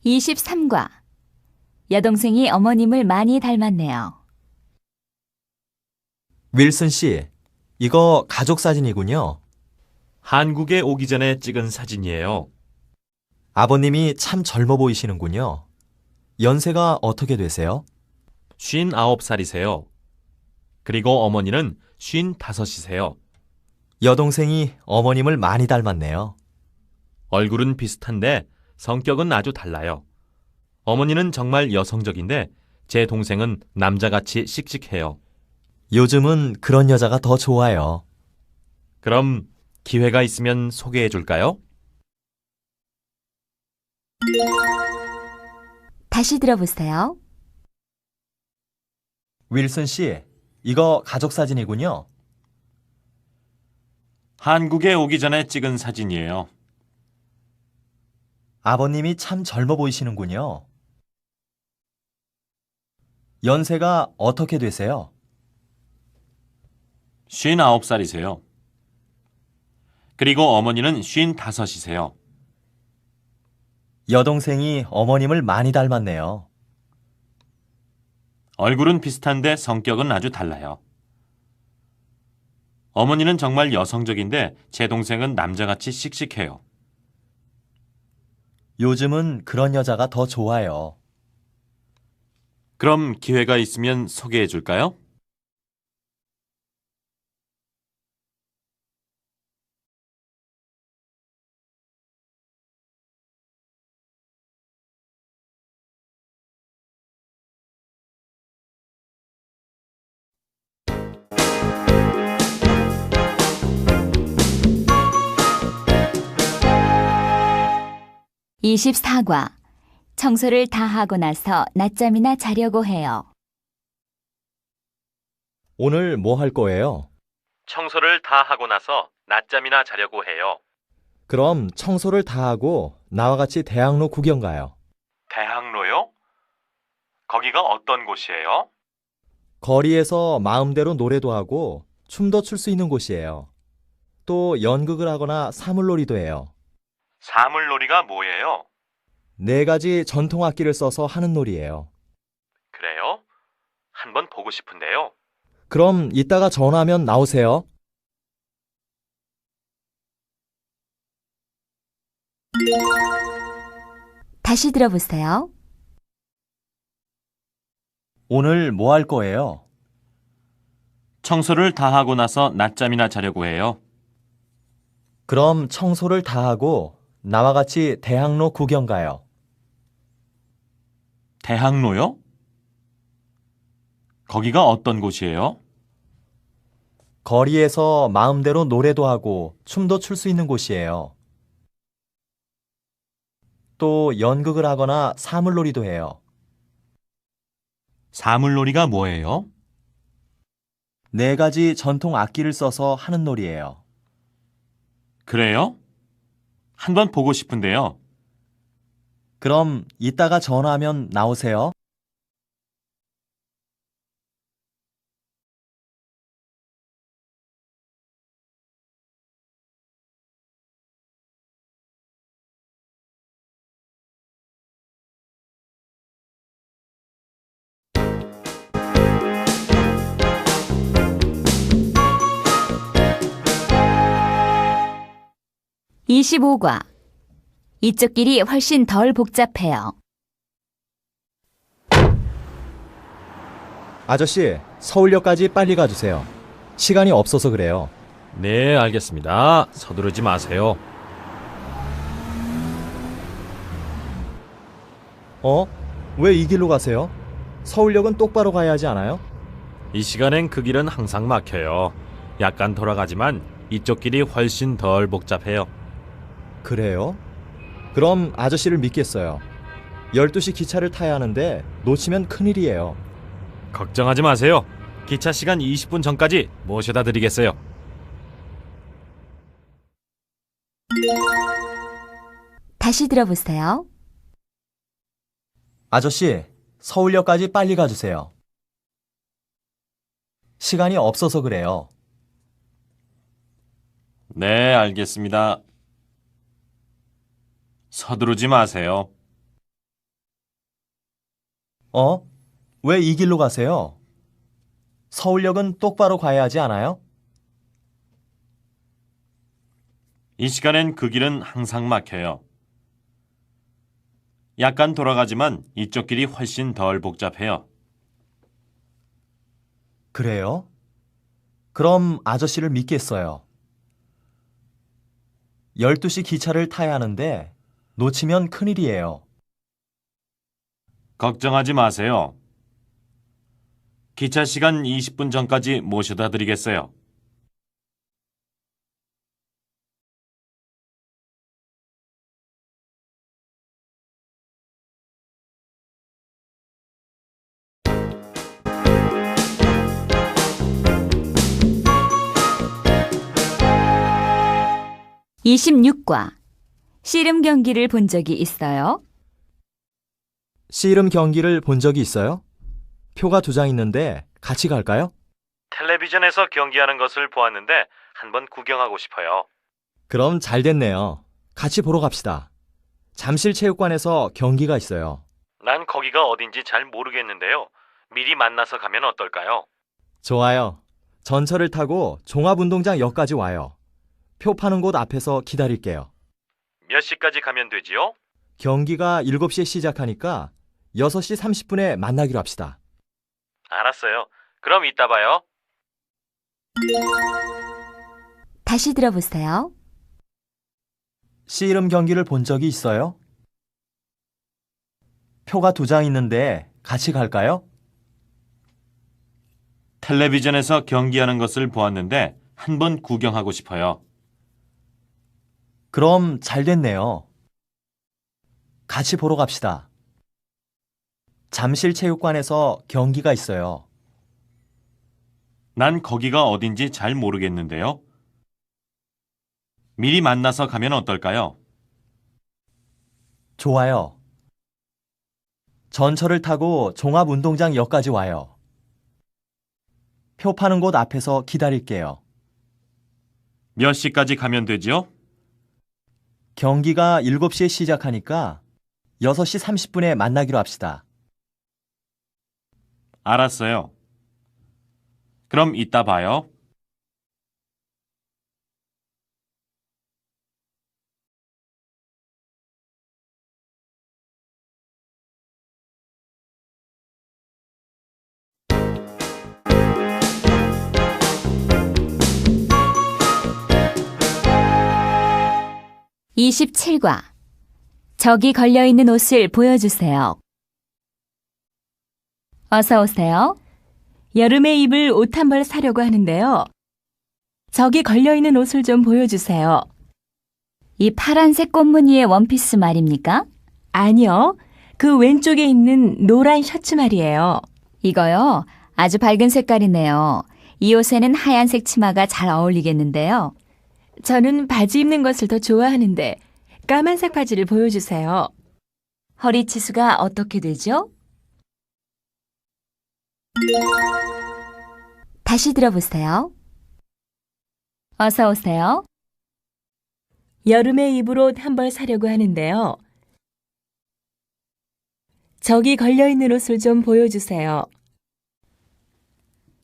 (23과) 여동생이 어머님을 많이 닮았네요. 윌슨 씨, 이거 가족 사진이군요. 한국에 오기 전에 찍은 사진이에요. 아버님이 참 젊어 보이시는군요. 연세가 어떻게 되세요? 59살이세요. 그리고 어머니는 55이세요. 여동생이 어머님을 많이 닮았네요. 얼굴은 비슷한데 성격은 아주 달라요. 어머니는 정말 여성적인데 제 동생은 남자같이 씩씩해요. 요즘은 그런 여자가 더 좋아요. 그럼 기회가 있으면 소개해 줄까요? 다시 들어보세요. 윌슨 씨, 이거 가족 사진이군요. 한국에 오기 전에 찍은 사진이에요. 아버님이 참 젊어 보이시는군요. 연세가 어떻게 되세요? 59살이세요. 그리고 어머니는 55이세요. 여동생이 어머님을 많이 닮았네요. 얼굴은 비슷한데 성격은 아주 달라요. 어머니는 정말 여성적인데 제 동생은 남자같이 씩씩해요. 요즘은 그런 여자가 더 좋아요. 그럼 기회가 있으면 소개해 줄까요? (24과) 청소를 다 하고 나서 낮잠이나 자려고 해요. 오늘 뭐 할 거예요? 청소를 다 하고 나서 낮잠이나 자려고 해요. 그럼 청소를 다 하고 나와 같이 대학로 구경 가요. 대학로요? 거기가 어떤 곳이에요? 거리에서 마음대로 노래도 하고 춤도 출 수 있는 곳이에요. 또 연극을 하거나 사물놀이도 해요. 사물놀이가 뭐예요? 4가지 전통 악기를 써서 하는 놀이예요. 그래요? 한번 보고 싶은데요. 그럼 이따가 전화하면 나오세요. 다시 들어보세요. 오늘 뭐 할 거예요? 청소를 다 하고 나서 낮잠이나 자려고 해요. 그럼 청소를 다 하고 나와 같이 대학로 구경 가요. 대학로요? 거기가 어떤 곳이에요? 거리에서 마음대로 노래도 하고 춤도 출 수 있는 곳이에요. 또 연극을 하거나 사물놀이도 해요. 사물놀이가 뭐예요? 4가지 전통 악기를 써서 하는 놀이예요. 그래요? 한번 보고 싶은데요. 그럼 이따가 전화하면 나오세요. (25과) 이쪽 길이 훨씬 덜 복잡해요. 아저씨, 서울역까지 빨리 가주세요. 시간이 없어서 그래요. 네, 알겠습니다. 서두르지 마세요. 왜 이 길로 가세요? 서울역은 똑바로 가야 하지 않아요? 이 시간엔 그 길은 항상 막혀요. 약간 돌아가지만 이쪽 길이 훨씬 덜 복잡해요. 그래요? 그럼 아저씨를 믿겠어요. 12시 기차를 타야 하는데 놓치면 큰일이에요. 걱정하지 마세요. 기차 시간 20분 전까지 모셔다 드리겠어요. 다시 들어보세요. 아저씨, 서울역까지 빨리 가주세요. 시간이 없어서 그래요. 네, 알겠습니다. 서두르지 마세요. 왜 이 길로 가세요? 서울역은 똑바로 가야 하지 않아요? 이 시간엔 그 길은 항상 막혀요. 약간 돌아가지만 이쪽 길이 훨씬 덜 복잡해요. 그래요? 그럼 아저씨를 믿겠어요. 12시 기차를 타야 하는데 놓치면 큰일이에요. 걱정하지 마세요. 기차 시간 20분 전까지 모셔다 드리겠어요. (26과) 씨름 경기를 본 적이 있어요? 씨름 경기를 본 적이 있어요? 표가 2장 있는데 같이 갈까요? 텔레비전에서 경기하는 것을 보았는데 한번 구경하고 싶어요. 그럼 잘 됐네요. 같이 보러 갑시다. 잠실체육관에서 경기가 있어요. 난 거기가 어딘지 잘 모르겠는데요. 미리 만나서 가면 어떨까요? 좋아요. 전철을 타고 종합운동장역까지 와요. 표 파는 곳 앞에서 기다릴게요. 몇 시까지 가면 되지요? 경기가 7시에 시작하니까 6시 30분에 만나기로 합시다. 알았어요. 그럼 이따 봐요. 다시 들어보세요. 씨름 경기를 본 적이 있어요? 표가 2장 있는데 같이 갈까요? 텔레비전에서 경기하는 것을 보았는데 한번 구경하고 싶어요. 그럼 잘 됐네요. 같이 보러 갑시다. 잠실체육관에서 경기가 있어요. 난 거기가 어딘지 잘 모르겠는데요. 미리 만나서 가면 어떨까요? 좋아요. 전철을 타고 종합운동장역까지 와요. 표 파는 곳 앞에서 기다릴게요. 몇 시까지 가면 되지요? 경기가 7시에 시작하니까 6시 30분에 만나기로 합시다. 알았어요. 그럼 이따 봐요. (27과) 저기 걸려있는 옷을 보여주세요. 어서 오세요. 여름에 입을 옷 한 벌 사려고 하는데요. 저기 걸려있는 옷을 좀 보여주세요. 이 파란색 꽃무늬의 원피스 말입니까? 아니요. 그 왼쪽에 있는 노란 셔츠 말이에요. 이거요. 아주 밝은 색깔이네요. 이 옷에는 하얀색 치마가 잘 어울리겠는데요. 저는 바지 입는 것을 더 좋아하는데 까만색 바지를 보여주세요. 허리 치수가 어떻게 되죠? 다시 들어보세요. 어서 오세요. 여름에 입을 옷 한 벌 사려고 하는데요. 저기 걸려있는 옷을 좀 보여주세요.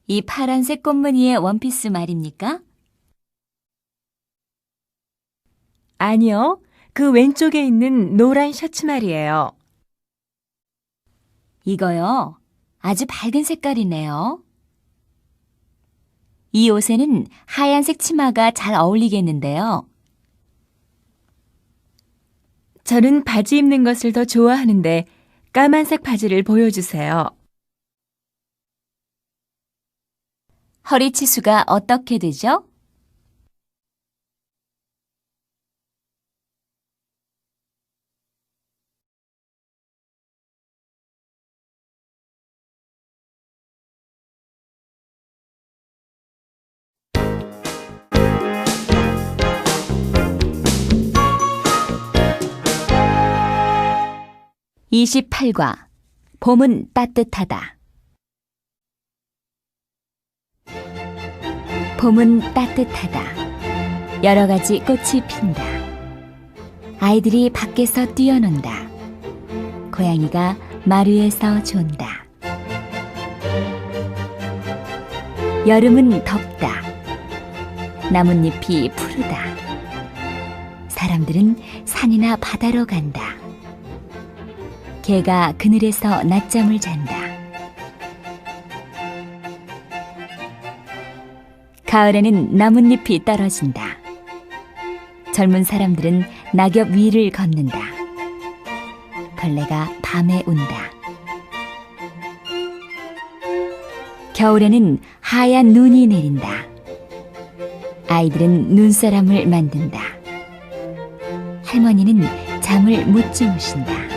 이 파란색 꽃무늬의 원피스 말입니까? 아니요. 그 왼쪽에 있는 노란 셔츠 말이에요. 이거요. 아주 밝은 색깔이네요. 이 옷에는 하얀색 치마가 잘 어울리겠는데요. 저는 바지 입는 것을 더 좋아하는데 까만색 바지를 보여주세요. 허리 치수가 어떻게 되죠? (28과) 봄은 따뜻하다. 봄은 따뜻하다. 여러 가지 꽃이 핀다. 아이들이 밖에서 뛰어논다. 고양이가 말 위에서 존다. 여름은 덥다. 나뭇잎이 푸르다. 사람들은 산이나 바다로 간다. 개가 그늘에서 낮잠을 잔다. 가을에는 나뭇잎이 떨어진다. 젊은 사람들은 낙엽 위를 걷는다. 벌레가 밤에 운다. 겨울에는 하얀 눈이 내린다. 아이들은 눈사람을 만든다. 할머니는 잠을 못 주무신다.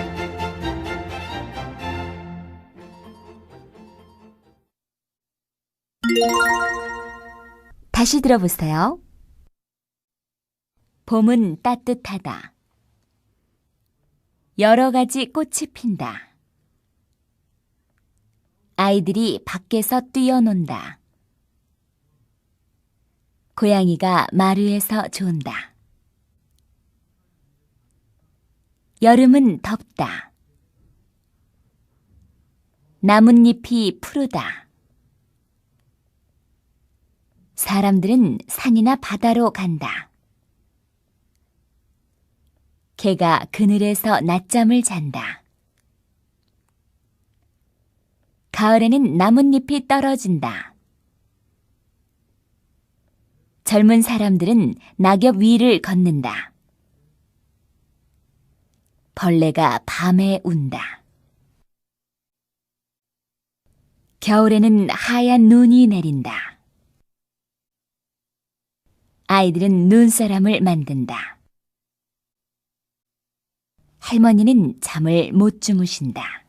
다시 들어보세요. 봄은 따뜻하다. 여러 가지 꽃이 핀다. 아이들이 밖에서 뛰어논다. 고양이가 말 위에서 존다. 여름은 덥다. 나뭇잎이 푸르다. 사람들은 산이나 바다로 간다. 개가 그늘에서 낮잠을 잔다. 가을에는 나뭇잎이 떨어진다. 젊은 사람들은 낙엽 위를 걷는다. 벌레가 밤에 운다. 겨울에는 하얀 눈이 내린다. 아이들은 눈사람을 만든다. 할머니는 잠을 못 주무신다.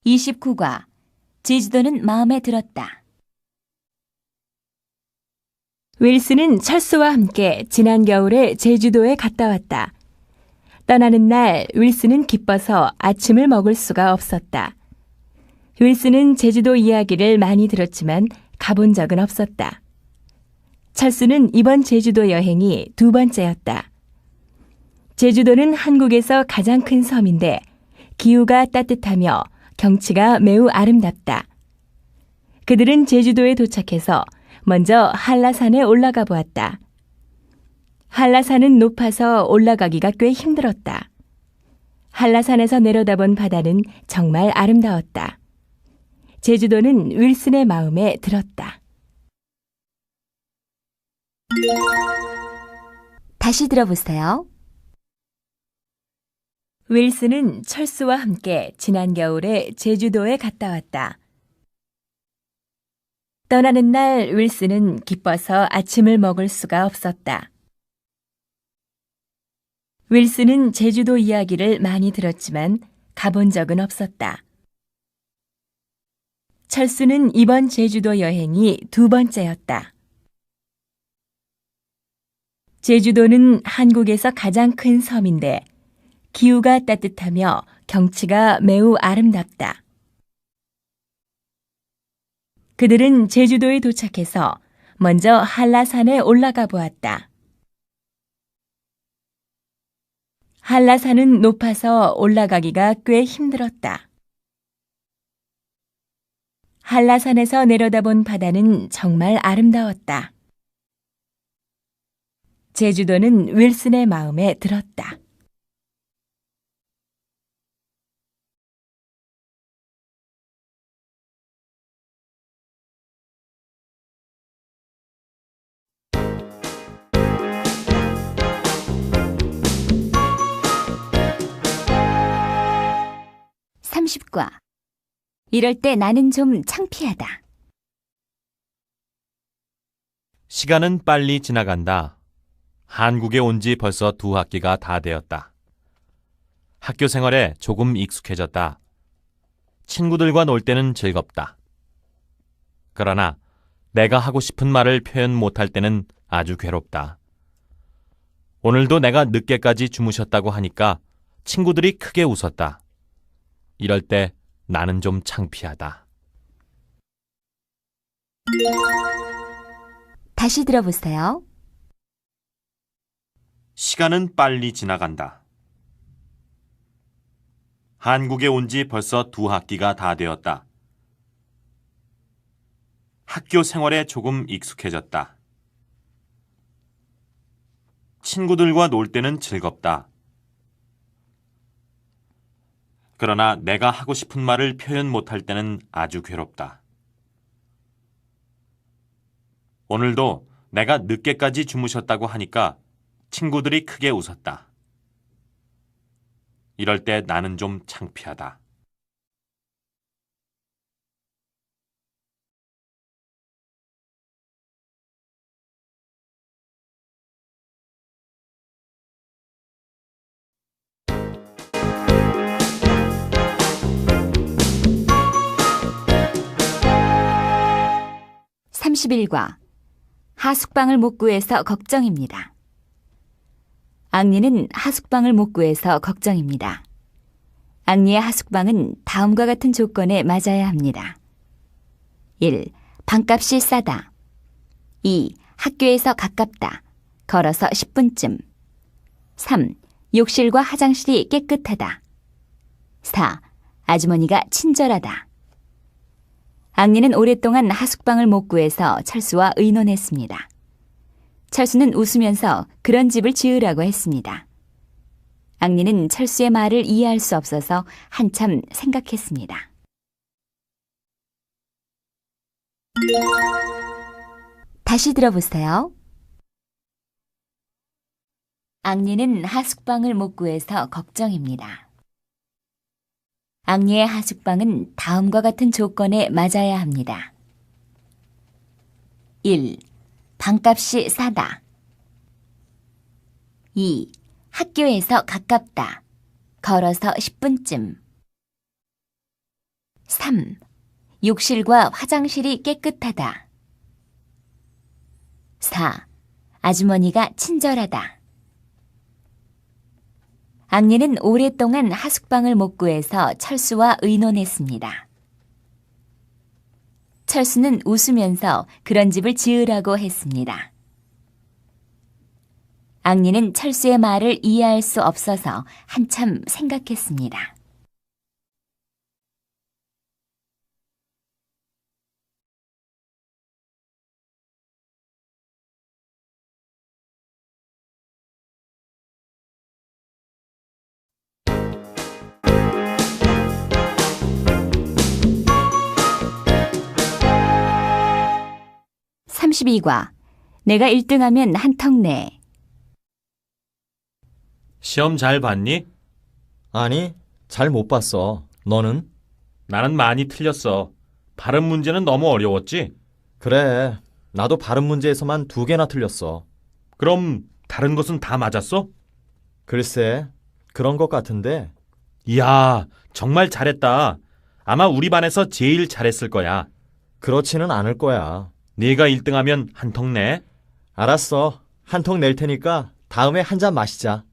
(29과) 제주도는 마음에 들었다. 윌슨은 철수와 함께 지난 겨울에 제주도에 갔다 왔다. 떠나는 날 윌슨은 기뻐서 아침을 먹을 수가 없었다. 윌슨은 제주도 이야기를 많이 들었지만 가본 적은 없었다. 철수는 이번 제주도 여행이 두 번째였다. 제주도는 한국에서 가장 큰 섬인데 기후가 따뜻하며 경치가 매우 아름답다. 그들은 제주도에 도착해서 먼저 한라산에 올라가 보았다. 한라산은 높아서 올라가기가 꽤 힘들었다. 한라산에서 내려다본 바다는 정말 아름다웠다. 제주도는 윌슨의 마음에 들었다. 다시 들어보세요. 윌슨은 철수와 함께 지난 겨울에 제주도에 갔다 왔다. 떠나는 날 윌슨은 기뻐서 아침을 먹을 수가 없었다. 윌슨은 제주도 이야기를 많이 들었지만 가본 적은 없었다. 철수는 이번 제주도 여행이 두 번째였다. 제주도는 한국에서 가장 큰 섬인데 기후가 따뜻하며 경치가 매우 아름답다. 그들은 제주도에 도착해서 먼저 한라산에 올라가 보았다. 한라산은 높아서 올라가기가 꽤 힘들었다. 한라산에서 내려다본 바다는 정말 아름다웠다. 제주도는 윌슨의 마음에 들었다. (30과) 이럴 때 나는 좀 창피하다. 시간은 빨리 지나간다. 한국에 온 지 벌써 2학기가 다 되었다. 학교 생활에 조금 익숙해졌다. 친구들과 놀 때는 즐겁다. 그러나 내가 하고 싶은 말을 표현 못할 때는 아주 괴롭다. 오늘도 내가 늦게까지 주무셨다고 하니까 친구들이 크게 웃었다. 이럴 때 나는 좀 창피하다. 다시 들어보세요. 시간은 빨리 지나간다. 한국에 온 지 벌써 2학기가 다 되었다. 학교 생활에 조금 익숙해졌다. 친구들과 놀 때는 즐겁다. 그러나 내가 하고 싶은 말을 표현 못할 때는 아주 괴롭다. 오늘도 내가 늦게까지 주무셨다고 하니까 친구들이 크게 웃었다. 이럴 때 나는 좀 창피하다. (31과) 하숙방을 못 구해서 걱정입니다. 앙리는 하숙방을 못 구해서 걱정입니다. 앙리의 하숙방은 다음과 같은 조건에 맞아야 합니다. 1. 방값이 싸다. 2. 학교에서 가깝다. 걸어서 10분쯤. 3. 욕실과 화장실이 깨끗하다. 4. 아주머니가 친절하다. 앙리는 오랫동안 하숙방을 못 구해서 철수와 의논했습니다. 철수는 웃으면서 그런 집을 지으라고 했습니다. 앙리는 철수의 말을 이해할 수 없어서 한참 생각했습니다. 다시 들어보세요. 앙리는 하숙방을 못 구해서 걱정입니다. 앙리의 하숙방은 다음과 같은 조건에 맞아야 합니다. 1. 방값이 싸다. 2. 학교에서 가깝다. 걸어서 10분쯤. 3. 욕실과 화장실이 깨끗하다. 4. 아주머니가 친절하다. 앙리는 오랫동안 하숙방을 못 구해서 철수와 의논했습니다. 철수는 웃으면서 그런 집을 지으라고 했습니다. 앙리는 철수의 말을 이해할 수 없어서 한참 생각했습니다. 32과 내가 1등하면 한턱 내. 시험 잘 봤니? 아니, 잘 못 봤어. 너는? 나는 많이 틀렸어. 발음 문제는 너무 어려웠지? 그래, 나도 발음 문제에서만 2개나 틀렸어. 그럼 다른 것은 다 맞았어? 글쎄, 그런 것 같은데. 이야, 정말 잘했다. 아마 우리 반에서 제일 잘했을 거야. 그렇지는 않을 거야. 네가 1등하면 한턱 내. 알았어. 한턱 낼 테니까 다음에 한 잔 마시자.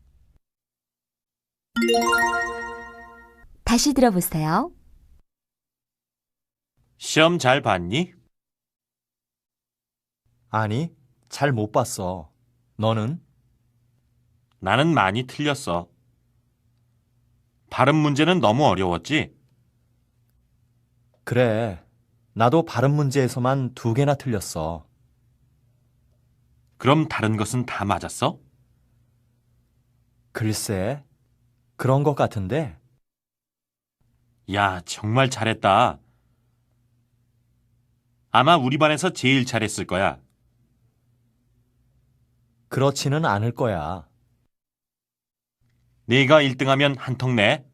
다시 들어보세요. 시험 잘 봤니? 아니, 잘 못 봤어. 너는? 나는 많이 틀렸어. 발음 문제는 너무 어려웠지? 그래, 나도 발음 문제에서만 2개나 틀렸어. 그럼 다른 것은 다 맞았어? 글쎄, 그런 것 같은데. 야, 정말 잘했다. 아마 우리 반에서 제일 잘했을 거야. 그렇지는 않을 거야. 네가 1등하면 한턱 내.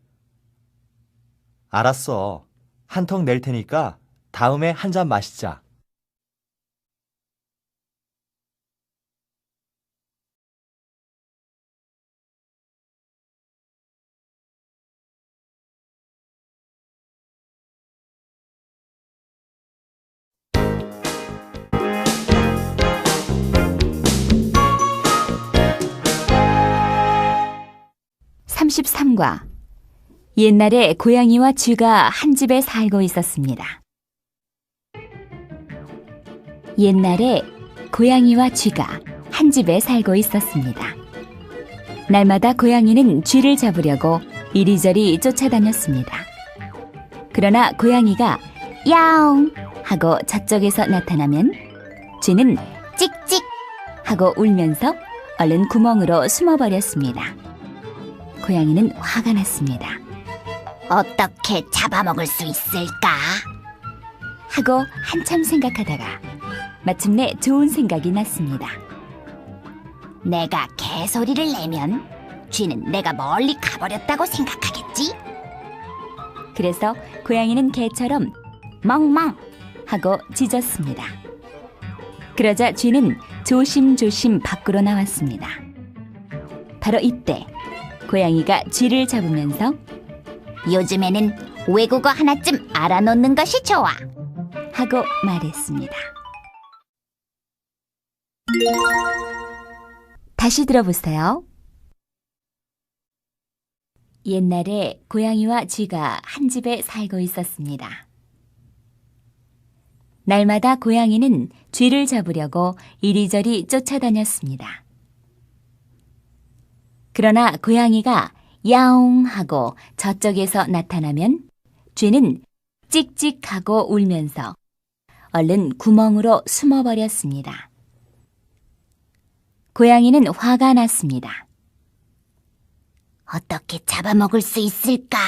알았어. 한턱 낼 테니까 다음에 한 잔 마시자. (33과) 옛날에 고양이와 쥐가 한 집에 살고 있었습니다. 옛날에 고양이와 쥐가 한 집에 살고 있었습니다. 날마다 고양이는 쥐를 잡으려고 이리저리 쫓아다녔습니다. 그러나 고양이가 야옹 하고 저쪽에서 나타나면 쥐는 찍찍 하고 울면서 얼른 구멍으로 숨어버렸습니다. 고양이는 화가 났습니다. 어떻게 잡아먹을 수 있을까? 하고 한참 생각하다가 마침내 좋은 생각이 났습니다. 내가 개소리를 내면 쥐는 내가 멀리 가버렸다고 생각하겠지? 그래서 고양이는 개처럼 멍멍 하고 짖었습니다. 그러자 쥐는 조심조심 밖으로 나왔습니다. 바로 이때 고양이가 쥐를 잡으면서 요즘에는 외국어 하나쯤 알아놓는 것이 좋아 하고 말했습니다. 다시 들어보세요. 옛날에 고양이와 쥐가 한 집에 살고 있었습니다. 날마다 고양이는 쥐를 잡으려고 이리저리 쫓아다녔습니다. 그러나 고양이가 야옹 하고 저쪽에서 나타나면 쥐는 찍찍하고 울면서 얼른 구멍으로 숨어버렸습니다. 고양이는 화가 났습니다. 어떻게 잡아먹을 수 있을까?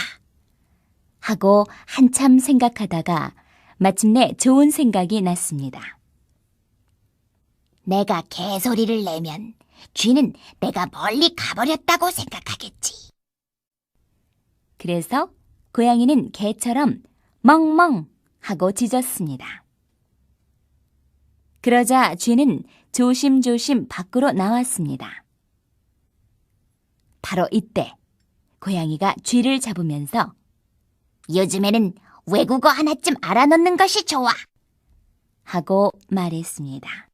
하고 한참 생각하다가 마침내 좋은 생각이 났습니다. 내가 개소리를 내면 쥐는 내가 멀리 가버렸다고 생각하겠지. 그래서 고양이는 개처럼 멍멍 하고 짖었습니다. 그러자 쥐는 조심조심 밖으로 나왔습니다. 바로 이때 고양이가 쥐를 잡으면서 요즘에는 외국어 하나쯤 알아놓는 것이 좋아 하고 말했습니다.